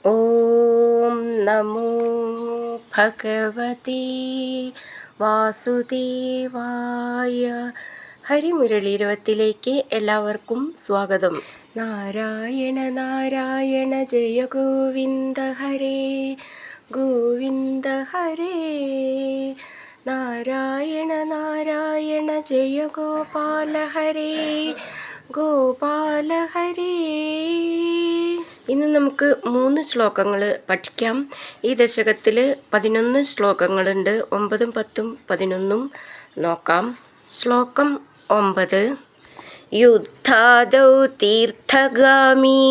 ഓം നമോ ഭഗവതി വാസുദേവായ. ഹരിമുരളീരവത്തിലേക്ക് എല്ലാവർക്കും സ്വാഗതം. നാരായണ നാരായണ ജയ ഗോവിന്ദ ഹരേ ഗോവിന്ദ ഹരേ. നാരായണ നാരായണ ജയ ഗോപാല ഹരേ ഗോപാല ഹരേ. ഇന്ന് നമുക്ക് 3 ശ്ലോകങ്ങൾ പഠിക്കാം. ഈ ദശകത്തിൽ 11 ശ്ലോകങ്ങളുണ്ട്. 9, 10, 11 നോക്കാം. ശ്ലോകം 9. യുദ്ധാദൗ തീർത്ഥഗാമി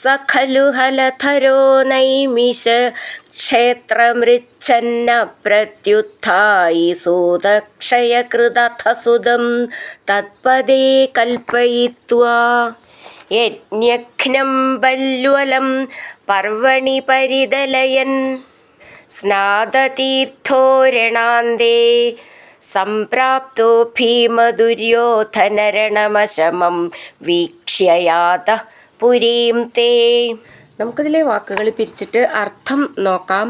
സഖലു ഹലധരോ നൈമിഷ ക്ഷേത്രമൃച്ഛന്ന പ്രത്യുത്ഥായി സൂതക്ഷയകൃതഥസുതം തത്പദേ കൽപ്പയിത്വാ യജ്ഞഘ്നം ബല്വലം പർവണി പരിദലയൻ സ്നാതതീർത്ഥോ രണാന്തേ സംപ്രാപ്തോ ഭീമദുര്യോധനരണമശമം വീക്ഷ്യയാത പുരീം തേ. നമുക്കിതിലെ വാക്കുകൾ പിരിച്ചിട്ട് അർത്ഥം നോക്കാം.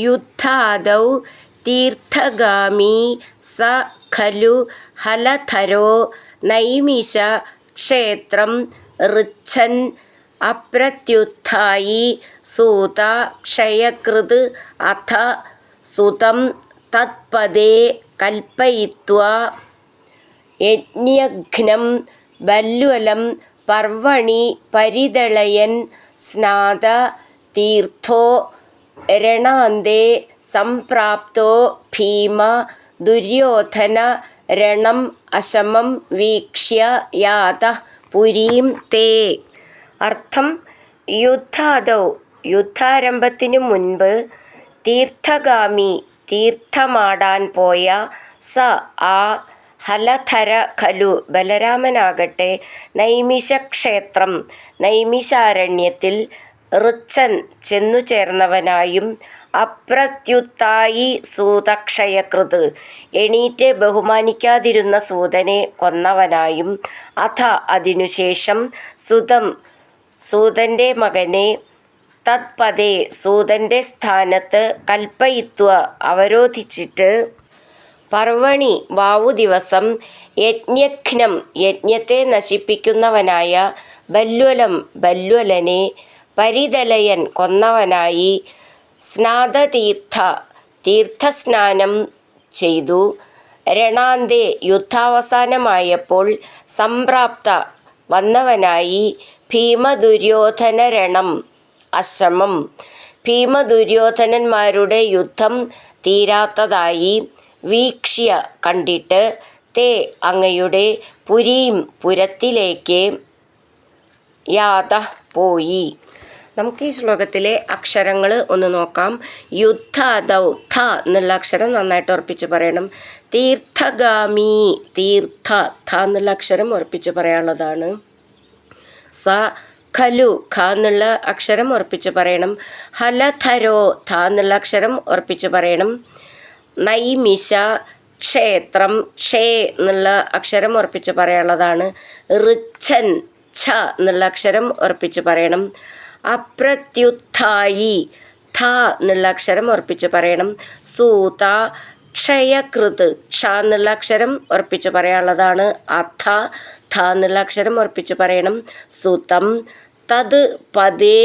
യുദ്ധാദൗ തീർത്ഥഗാമി സ ഖലു ഹലധരോ നൈമിഷ ക്ഷേത്രം ഋച്ഛൻ അപ്രത്യുത്ഥായി സൂത ക്ഷയകൃത് അഥ സുതം തത്പദേ കൽപ്പയിത്വാ യജ്ഞഘ്നം ബല്വലം പർവണി പരിദളയൻ സ്നാത തീർത്ഥോ രണാന്തേ സംപ്രാപ്തോ ഭീമ ദുര്യോധന രണം അശമം വീക്ഷ്യ യാത പുരീം തേ. അർത്ഥം: യുദ്ധാദൗ യുദ്ധാരംഭത്തിനു മുൻപ്, തീർത്ഥഗാമി തീർത്ഥമാടാൻ പോയ, സ ആ ഹലധര ഖലു ബലരാമനാകട്ടെ, നൈമിഷക്ഷേത്രം നൈമിഷാരണ്യത്തിൽ, ഋച്ഛൻ ചെന്നുചേർന്നവനായും, അപ്രത്യുത്തായി സൂതക്ഷയകൃത് എണീറ്റ് ബഹുമാനിക്കാതിരുന്ന സൂതനെ കൊന്നവനായും, അഥ അതിനുശേഷം, സുതം സൂതൻ്റെ മകനെ, തത്പദേ സൂതൻ്റെ സ്ഥാനത്ത്, കൽപ്പയിത്വ അവരോധിച്ചിട്ട്, പർവണി വാവു ദിവസം, യജ്ഞഘ്നം യജ്ഞത്തെ നശിപ്പിക്കുന്നവനായ, ബല്വലം ബല്വലനെ, പരിദലയൻ കൊന്നവനായി, സ്നാതതീർത്ഥ തീർത്ഥസ്നാനം ചെയ്തു, രണാന്തേ യുദ്ധാവസാനമായപ്പോൾ, സംപ്രാപ്ത വന്നവനായി, ഭീമദുര്യോധന രണം അശ്രമം ഭീമദുര്യോധനന്മാരുടെ യുദ്ധം തീരാത്തതായി, വീക്ഷ്യ കണ്ടിട്ട്, തേ അങ്ങയുടെ, പുരീം പുരത്തിലേക്ക്, യാത പോയി. നമുക്ക് ഈ ശ്ലോകത്തിലെ അക്ഷരങ്ങൾ ഒന്ന് നോക്കാം. യുദ്ധാദൗ ഥ എന്നുള്ള അക്ഷരം നന്നായിട്ട് ഉറപ്പിച്ച് പറയണം. തീർത്ഥഗാമി തീർത്ഥ ഥ എന്നുള്ള അക്ഷരം ഉറപ്പിച്ച് പറയാനുള്ളതാണ്. സ ഖലു ഖ എന്നുള്ള അക്ഷരം ഉറപ്പിച്ച് പറയണം. ഹലധരോ ഥ എന്നുള്ള അക്ഷരം ഉറപ്പിച്ച് പറയണം. നൈമിഷ ക്ഷേത്രം ക്ഷേ എന്നുള്ള അക്ഷരം ഉറപ്പിച്ച് പറയാനുള്ളതാണ്. ഋച്ഛൻ ഛ എന്നുള്ള അക്ഷരം ഉറപ്പിച്ച് പറയണം. അപ്രത്യുത്ഥായി ഥ എന്നുള്ള അക്ഷരം ഉറപ്പിച്ച് പറയണം. സൂത ക്ഷയകൃത് ക്ഷ എന്നുള്ള അക്ഷരം ഉറപ്പിച്ച് പറയാനുള്ളതാണ്. അഥ ഥ എന്നുള്ള അക്ഷരം ഉറപ്പിച്ച് പറയണം. സുതം തത് പദേ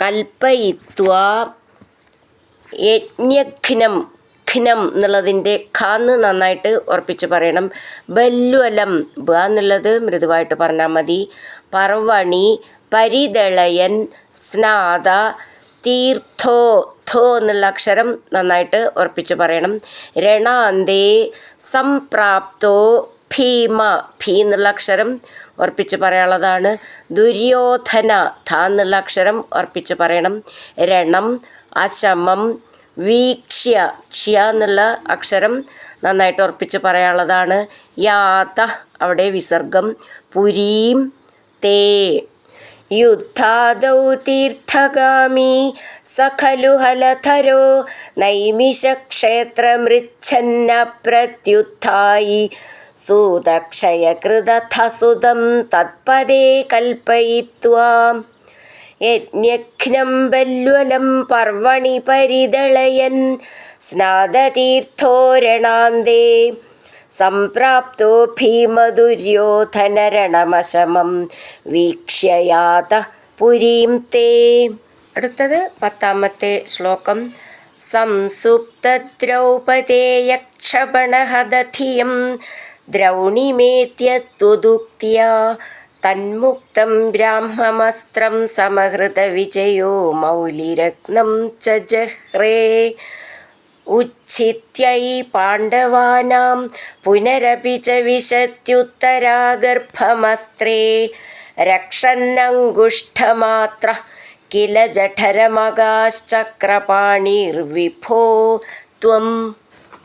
കൽപ്പയിത്വാ യജ്ഞഘ്നം ഘ്നം എന്നുള്ളതിൻ്റെ ഖാന്ന് നന്നായിട്ട് ഉറപ്പിച്ച് പറയണം. ബല്വലം ബ എന്നുള്ളത് മൃദുവായിട്ട് പറഞ്ഞാൽ മതി. പർവണി പരിദളയൻ സ്നാത തീർത്ഥോ ഥോ എന്നുള്ള അക്ഷരം നന്നായിട്ട് ഉറപ്പിച്ച് പറയണം. രണാന്തേ സംപ്രാപ്തോ ഭീമ ഭീ എന്നുള്ള അക്ഷരം ഉറപ്പിച്ച് പറയാനുള്ളതാണ്. ദുര്യോധന ധ എന്നുള്ള അക്ഷരം ഉറപ്പിച്ച് പറയണം. രണം അശമം വീക്ഷ്യ ക്ഷ്യ എന്നുള്ള അക്ഷരം നന്നായിട്ട് ഉറപ്പിച്ച് പറയാനുള്ളതാണ്. യാത അവിടെ വിസർഗം. പുരീം തേ. യുദ്ധാദൗ തീർത്ഥഗാമി സഖലു ഹലധരോ നൈമിഷക്ഷേത്രമൃച്ഛന്ന പ്രത്യുത്ഥായി സൂതക്ഷയകൃതഥസുതം തത്പദേ കൽപ്പയിത്വാ യജ്ഞഘ്നം ബല്വലം പർവണി പരിദളയൻ സ്നാതതീർത്ഥോരണാന്തേ സംപ്രാപ്തോ ഭീമദുര്യോധനരണമശമം വീക്ഷ്യയാത പുരീം തേ. അടുത്തത് 10ാമത്തെ ശ്ലോകം. സംസുപ്തദ്രൗപദേയക്ഷപണഹദധിയം ദ്രൗണിമേത്യത്വുദുക്ത്യാ തന്മുക്തം ബ്രാഹ്മമസ്ത്രം സമഹൃതവിജയോ മൗലിരത്നം ച ജഹ്രേ. ഉച്ഛിത്യൈ പാണ്ഡവാനാം പുനരപി ച വിശത്യുത്തരാഗർഭമസ്ത്രേ രക്ഷന്നങ്കുഷ്ഠമാത്രഃ കില ജഠരമകാശ്ചക്രപാണിർവിഭോ ത്വം.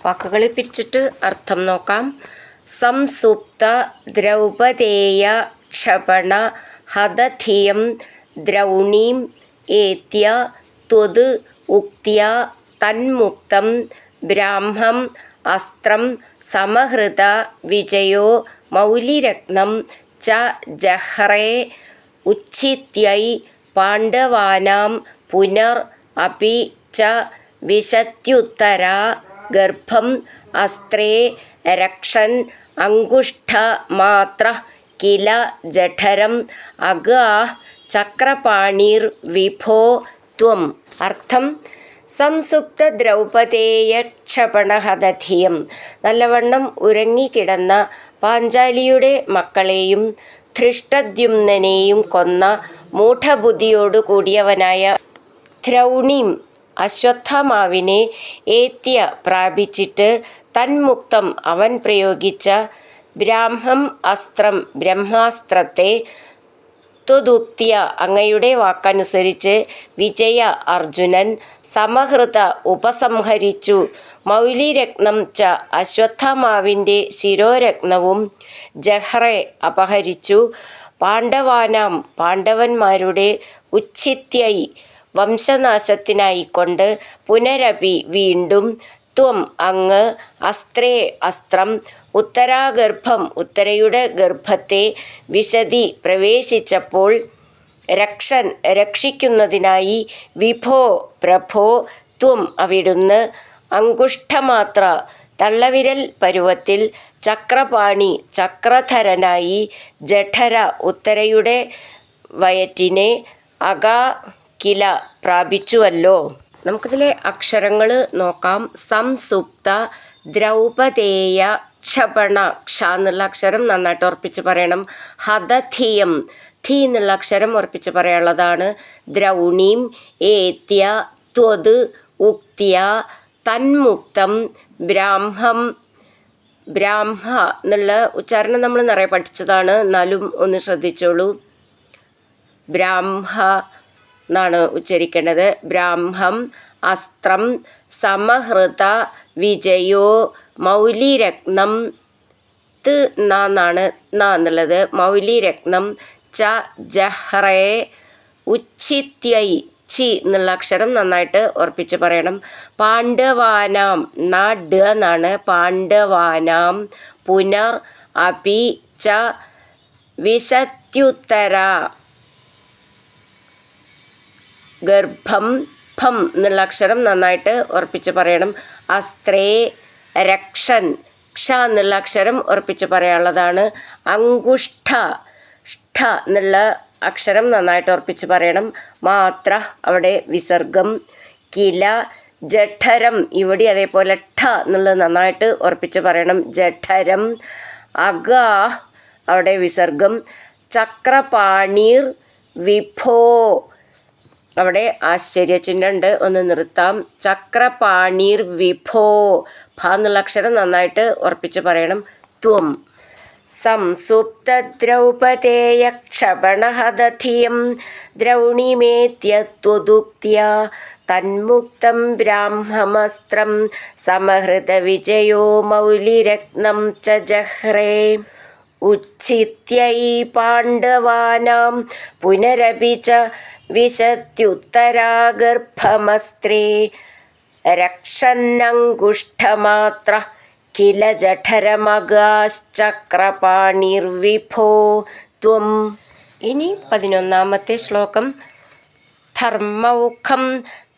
വാക്കുകൾ പിരിച്ചിട്ട് അർത്ഥം നോക്കാം. സംസുപ്ത ദ്രൗപദേയ ക്ഷപണ ഹതധിയം ദ്രൗണീം ഏത്യ ത്വത് ഉക്ത്യ തന്മുക്തം ബ്രാഹ്മം അസ്ത്രം സമഹൃത വിജയോ മൗലിരത്നം ച ജഹ്രേ. ഉച്ഛിത്യൈ പാണ്ഡവാനാം പുനർ അപി ച വിശത്യുത്തരാ ഗർഭം അസ്ത്രേ രക്ഷൻ അങ്കുഷ്ഠമാത്രഃ കില ജഠരം അഗാഃ ചക്രപാണിർ വിഭോ ത്വം. അർത്ഥം: സംസുപ്ത ദ്രൗപദേയ ക്ഷപണഹതധിയം, നല്ലവണ്ണം ഉറങ്ങിക്കിടന്ന പാഞ്ചാലിയുടെ മക്കളെയും ധൃഷ്ടദ്യുമ്നനെയും കൊന്ന മൂഢബുദ്ധിയോടു കൂടിയവനായ ദ്രൗണീം അശ്വത്ഥമാവിനെ ഏത്യ പ്രാപിച്ചിട്ട് തന്മുക്തം അവൻ പ്രയോഗിച്ച ബ്രാഹ്മം അസ്ത്രം ബ്രഹ്മാസ്ത്രത്തെ ത്വദുക്ത്യ അങ്ങയുടെ വാക്കനുസരിച്ച് വിജയ അർജുനൻ സമഹൃത ഉപസംഹരിച്ചു മൗലിരത്നം ച അശ്വത്ഥമാവിൻ്റെ ശിരോരത്നവും ജഹ്രെ അപഹരിച്ചു പാണ്ഡവാനാം പാണ്ഡവന്മാരുടെ ഉച്ഛിത്യൈ വംശനാശത്തിനായിക്കൊണ്ട് പുനരപി വീണ്ടും ത്വം അങ്ങ് അസ്ത്രേ അസ്ത്രം ഉത്തരാഗർഭം ഉത്തരയുടെ ഗർഭത്തെ വിശദി പ്രവേശിച്ചപ്പോൾ രക്ഷൻ രക്ഷിക്കുന്നതിനായി വിഭോ പ്രഭോ ത്വം അവിടുന്ന് അങ്കുഷ്ഠമാത്ര തള്ളവിരൽ പരുവത്തിൽ ചക്രപാണി ചക്രധരനായി ജഠര ഉത്തരയുടെ വയറ്റിനെ അകാ കില പ്രാപിച്ചുവല്ലോ. നമുക്കിതിലെ അക്ഷരങ്ങൾ നോക്കാം. സംസുപ്ത ദ്രൗപദേയ ക്ഷപണ, ക്ഷ എന്നുള്ള അക്ഷരം നന്നായിട്ട് ഉറപ്പിച്ച് പറയണം. ഹതധിയം, ധി എന്നുള്ള അക്ഷരം ഉറപ്പിച്ച് പറയാനുള്ളതാണ്. ദ്രൗണീം ഏത്യ ത്വത് ഉക്ത്യ തന്മുക്തം ബ്രാഹ്മം, ബ്രാഹ്മ എന്നുള്ള ഉച്ചാരണം നമ്മൾ നിറയെ പഠിച്ചതാണ്, എന്നാലും ഒന്ന് ശ്രദ്ധിച്ചോളൂ. ബ്രാഹ്മ എന്നാണ് ഉച്ചരിക്കേണ്ടത്. ബ്രാഹ്മം അസ്ത്രം സമഹൃത വിജയോ മൗലിരത്നം, ത് എന്നാണ് ന എന്നുള്ളത്, മൗലിരത്നം ച ജഹ്രേ. ഉച്ഛിത്യൈ, ചി എന്നുള്ള അക്ഷരം നന്നായിട്ട് ഉറപ്പിച്ച് പറയണം. പാണ്ഡവാനാം, ന ഡ എന്നാണ്, പാണ്ഡവാനാം പുനർ അപി ച വിശത്യുത്തര ഗർഭം, ഭം എന്നുള്ള അക്ഷരം നന്നായിട്ട് ഉറപ്പിച്ച് പറയണം. അസ്ത്രേ രക്ഷൻ, ക്ഷ എന്നുള്ള അക്ഷരം ഉറപ്പിച്ച് പറയാനുള്ളതാണ്. അങ്കുഷ്ഠ, ഷ്ഠ എന്നുള്ള അക്ഷരം നന്നായിട്ട് ഉറപ്പിച്ച് പറയണം. മാത്ര അവിടെ വിസർഗം. കില ജഠരം, ഇവിടെ അതേപോലെ ഠ എന്നുള്ളത് നന്നായിട്ട് ഉറപ്പിച്ച് പറയണം. ജഠരം. അഗാ അവിടെ വിസർഗം. ചക്രപാണിർ വിഭോ, അവിടെ ആശ്ചര്യചിഹ്നം ഉണ്ട്, ഒന്ന് നിർത്താം. ചക്രപാണിർ വിഭോ, ഭ എന്നുള്ള അക്ഷരം നന്നായിട്ട് ഉറപ്പിച്ച് പറയണം. ത്വം. സംസുപ്ത ദ്രൗപദേയ ക്ഷപണഹതധിയം ദ്രൗണിമേത്യ ത്വദുക്ത്യ തന്മുക്തം ബ്രാഹ്മമസ്ത്രം സമഹൃത വിജയോ മൗലിരത്നം ച ജഹ്രേ. ഉച്ഛിത്യൈ പാണ്ഡവാനാം പുനരപി ച വിശത്യുത്തരാഗർഭമസ്ത്രേ രക്ഷന്നങ്കുഷ്ഠമാത്ര കില ജഠരമകാശ്ചക്രപാണിർവിഭോ ത്വം. ഇനി 11ാമത്തെ ശ്ലോകം. ധർമ്മൗഖം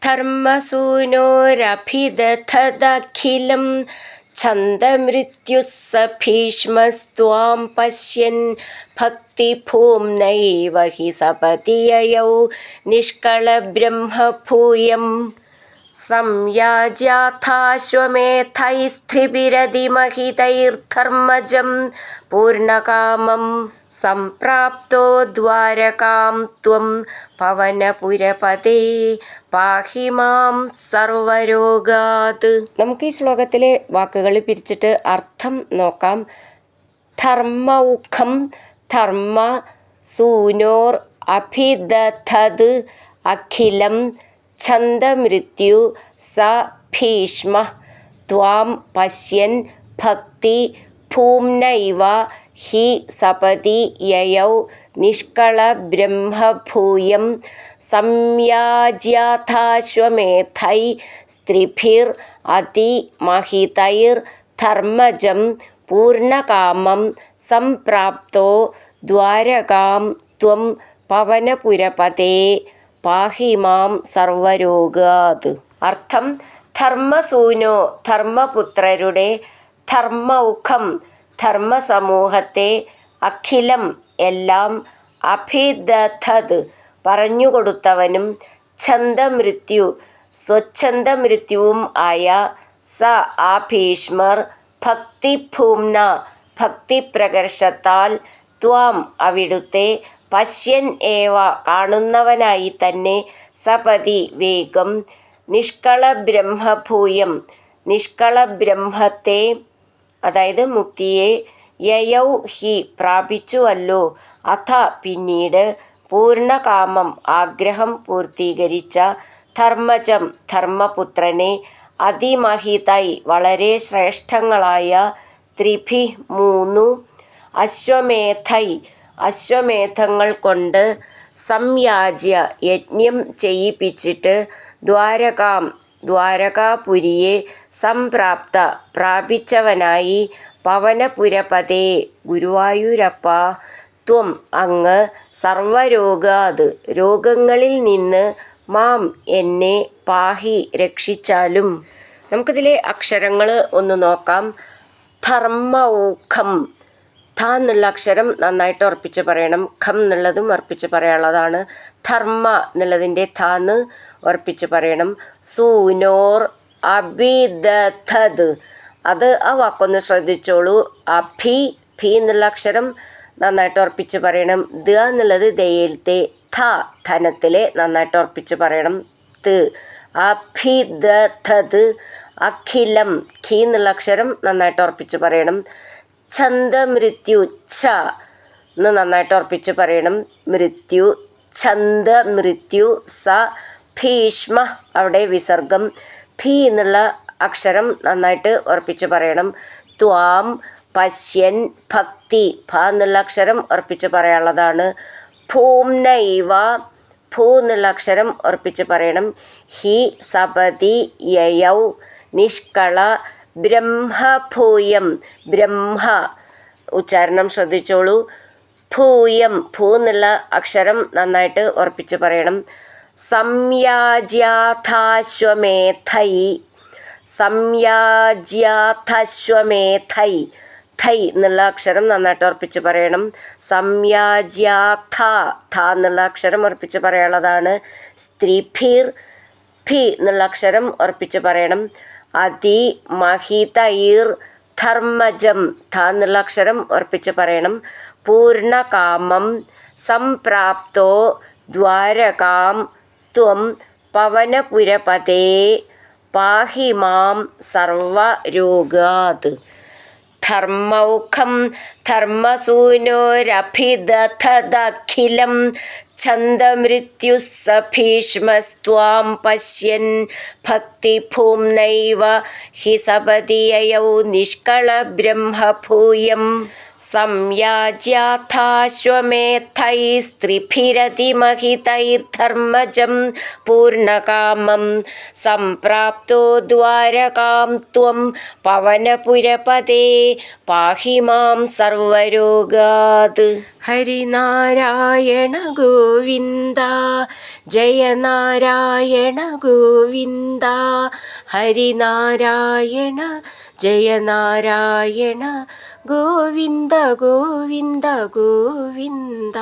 ധർമ്മസൂനോരഭിദധദഖിലം ഛന്ദമൃത്യുസ്സ ഭീഷ്മസ്ത്വാം പശ്യൻ ഭക്തിഭൂംനൈവ ഹി സപതി യയൗ നിഷ്കളബ്രഹ്മഭൂയം സംയാജ്യാഥാശ്വമേധൈസ്ത്രിഭിരതിമഹിതൈർധർമ്മജം പൂർണ്ണകാമം സംപ്രാപ്തോ ദ്വാരകാം ത്വം പവനപുരപതേ പാഹി മാം സർവരോഗാത്. നമുക്ക് ഈ ശ്ലോകത്തിലെ വാക്കുകൾ പിരിച്ചിട്ട് അർത്ഥം നോക്കാം. ധർമ്മൗഖം ധർമ്മ സൂനോർ അഭിദധത് അഖിലം ഛന്ദമൃത്യു സ ഭീഷ്മ ത്വാം പശ്യൻ ഭക്തി ഭൂംനൈവ ഹി സപതി യയൗ നിഷ്കളബ്രഹ്മഭൂയം സംയാജ്യാഥാശ്വമേധൈ സ്ത്രിഭിർ അതിമഹിതൈർ ധർമ്മജം പൂർണ്ണകാമം സംപ്രാപ്തോ ദ്വാരകാം ത്വം പവനപുരപതേ പാഹി മാം സർവരോഗാത്. അർത്ഥം ധർമ്മസൂനോ ധർമ്മപുത്രരുടെ ധർമ്മൗഖം ധർമ്മസമൂഹത്തെ അഖിലം എല്ലാം അഭിദധത് പറഞ്ഞുകൊടുത്തവനും ഛന്ദമൃത്യു സ്വച്ഛന്ദമൃത്യുവും ആയ സ ആ ഭീഷ്മർ ഭക്തിഭൂംന ഭക്തിപ്രകർഷത്താൽ ത്വാം അവിടുത്തെ പശ്യൻ ഏവ കാണുന്നവനായി തന്നെ സപതി വേഗം നിഷ്കളബ്രഹ്മഭൂയം നിഷ്കളബ്രഹ്മത്തെ അതായത് മുക്തിയെ യയൗ ഹി പ്രാപിച്ചുവല്ലോ അഥ പിന്നീട് പൂർണ്ണകാമം ആഗ്രഹം പൂർത്തീകരിച്ച ധർമ്മജം ധർമ്മപുത്രനെ അതിമഹിതൈ വളരെ ശ്രേഷ്ഠങ്ങളായ ത്രിഭി മൂന്നു അശ്വമേധൈ അശ്വമേധങ്ങൾ കൊണ്ട് സംയാജ്യ യജ്ഞം ചെയ്യിപ്പിച്ചിട്ട് ദ്വാരകാപുരിയെ സംപ്രാപ്ത പ്രാപിച്ചവനായി പവനപുരപതേ ഗുരുവായൂരപ്പ ത്വം അങ്ങ് സർവരോഗാത് രോഗങ്ങളിൽ നിന്ന് മാം എന്നെ പാഹി രക്ഷിച്ചാലും. നമുക്കിതിലെ അക്ഷരങ്ങൾ ഒന്ന് നോക്കാം. ധർമ്മൗഖം ധ എന്നുള്ള അക്ഷരം നന്നായിട്ട് ഉറപ്പിച്ച് പറയണം. ഖം എന്നുള്ളതും ഉറപ്പിച്ച് പറയാനുള്ളതാണ്. ധർമ്മ എന്നുള്ളതിൻ്റെ ധാന്ന് ഉറപ്പിച്ച് പറയണം. സൂനോർ അഭിദധത് അത് ആ വാക്കൊന്ന് ശ്രദ്ധിച്ചോളൂ. ഭി എന്നുള്ള അക്ഷരം നന്നായിട്ട് ഉറപ്പിച്ച് പറയണം. ദ എന്നുള്ളത് ദയിലത്തെ ധനത്തിലെ നന്നായിട്ട് ഉറപ്പിച്ച് പറയണം. അഭിദധത് അഖിലം ഖി എന്നുള്ള അക്ഷരം നന്നായിട്ട് ഉറപ്പിച്ച് പറയണം. ഛന്ദമൃത്യു ഛ എന്ന് നന്നായിട്ട് ഉറപ്പിച്ച് പറയണം. മൃത്യു ഛന്ദമൃത്യു സ ഭീഷ്മ അവിടെ വിസർഗം. ഭി എന്നുള്ള അക്ഷരം നന്നായിട്ട് ഉറപ്പിച്ച് പറയണം. ത്വാം പശ്യൻ ഭക്തി ഭ എന്നുള്ള അക്ഷരം ഉറപ്പിച്ച് പറയാനുള്ളതാണ്. ഭൂംനൈവ ഭൂ എന്നുള്ള അക്ഷരം ഉറപ്പിച്ച് പറയണം. ഹി സപതി യയൗ നിഷ്കള ബ്രഹ്മഭൂയം ബ്രഹ്മ ഉച്ചാരണം ശ്രദ്ധിച്ചോളൂ. ഭൂയം ഭൂ എന്നുള്ള അക്ഷരം നന്നായിട്ട് ഉറപ്പിച്ച് പറയണം. സംയാജ്യാഥാശ്വമേധൈ സംയാജ്യാഥശ്വമേധൈ ധൈ എന്നുള്ള അക്ഷരം നന്നായിട്ട് ഉറപ്പിച്ച് പറയണം. സംയാജ്യാഥ ഥ എന്നുള്ള അക്ഷരം ഉറപ്പിച്ച് പറയാനുള്ളതാണ്. സ്ത്രീഭിർ ഭി എന്നുള്ള അക്ഷരം ഉറപ്പിച്ച് പറയണം. അതിമഹിതൈർ ധർമ്മജം ധ എന്നുള്ള അക്ഷരം ഉറപ്പിച്ച് പറയണം. പൂർണ്ണകാമം സംപ്രാപ്തോ ദ്വാരകാം ത്വം പവനപുരപതേ പാഹി മാം സർവരോഗാത്. ധർമ്മൗഖം ധർമ്മസൂനോരഭിദധദഖിലം ഛന്ദമൃത്യുസ്സ ഭീഷ്മസ്ത്വാം പശ്യൻ ഭക്തിഭൂംനൈവ ഹി സപതി യയൗ നിഷ്കളബ്രഹ്മഭൂയം സംയാജ്യാഥാശ്വമേധൈസ്ത്രിഭിരതിമഹിതൈർധർമ്മജം പൂർണ്ണകാമം സംപ്രാപ്തോ ദ്വാരകാം ത്വം പവനപുരപതേ പാഹി മാം സർവരോഗാത്. ഹരിനാരായണ ഗോവിന്ദ ജയ നാരായണ ഗോവിന്ദ ഹരിനാരായണ ജയ നാരായണ ഗോവിന്ദ ഗോവിന്ദ ഗോവിന്ദ.